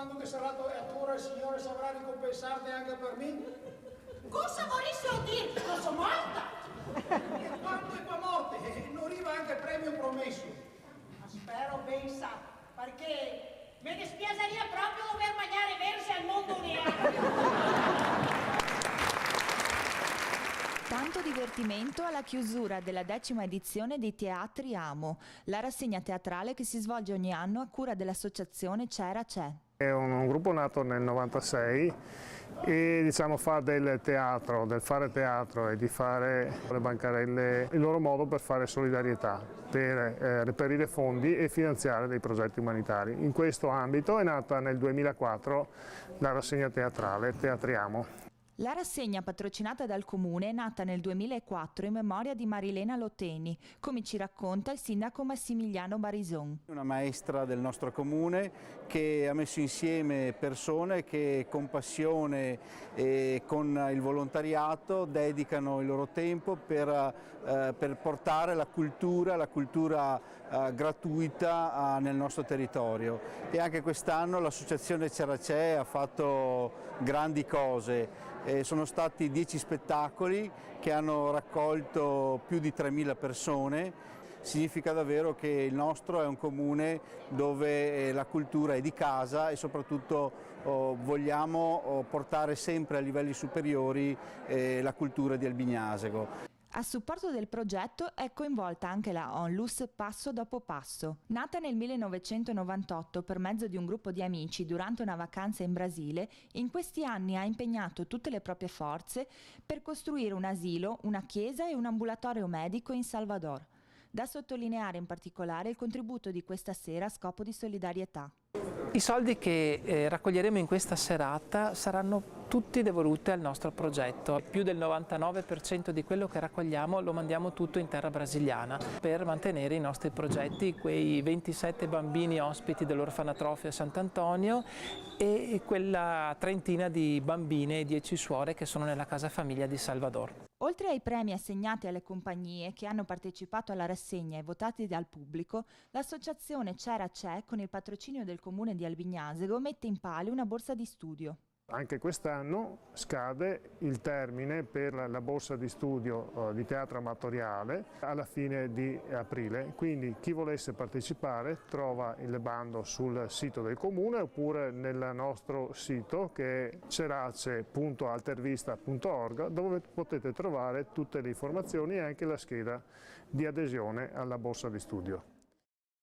quando che sarà a il Signore saprà ricompensarti anche per me? Cosa volessero dire? Non sono morta! E quando è tua morte, non arriva anche il premio promesso. Ma spero pensa, perché mi dispiaceria proprio dover mangiare versi al mondo reale. Tanto divertimento alla chiusura della 10ª edizione dei Teatri Amo, la rassegna teatrale che si svolge ogni anno a cura dell'associazione C'era C'è. È un gruppo nato nel 96 e diciamo fa del teatro, del fare teatro e di fare le bancarelle il loro modo per fare solidarietà, per reperire fondi e finanziare dei progetti umanitari. In questo ambito è nata nel 2004 la rassegna teatrale Teatriamo. La rassegna patrocinata dal Comune è nata nel 2004 in memoria di Marilena Loteni, come ci racconta il sindaco Massimiliano Barison. Una maestra del nostro Comune che ha messo insieme persone che con passione e con il volontariato dedicano il loro tempo per portare la cultura gratuita nel nostro territorio. E anche quest'anno l'associazione C'era C'è ha fatto grandi cose. Sono stati 10 spettacoli che hanno raccolto più di 3.000 persone. Significa davvero che il nostro è un comune dove la cultura è di casa e soprattutto vogliamo portare sempre a livelli superiori la cultura di Albignasego. A supporto del progetto è coinvolta anche la Onlus Passo dopo Passo. Nata nel 1998 per mezzo di un gruppo di amici durante una vacanza in Brasile, in questi anni ha impegnato tutte le proprie forze per costruire un asilo, una chiesa e un ambulatorio medico in Salvador. Da sottolineare in particolare il contributo di questa sera a scopo di solidarietà. I soldi che raccoglieremo in questa serata saranno tutti devoluti al nostro progetto. Più del 99% di quello che raccogliamo lo mandiamo tutto in terra brasiliana per mantenere i nostri progetti, quei 27 bambini ospiti dell'orfanatrofio a Sant'Antonio e quella trentina di bambine e 10 suore che sono nella casa famiglia di Salvador. Oltre ai premi assegnati alle compagnie che hanno partecipato alla rassegna e votati dal pubblico, l'associazione C'era C'è, con il patrocinio del comune di Albignasego, mette in palio una borsa di studio. Anche quest'anno scade il termine per la borsa di studio di teatro amatoriale alla fine di aprile, quindi chi volesse partecipare trova il bando sul sito del comune oppure nel nostro sito che è cerace.altervista.org, dove potete trovare tutte le informazioni e anche la scheda di adesione alla borsa di studio.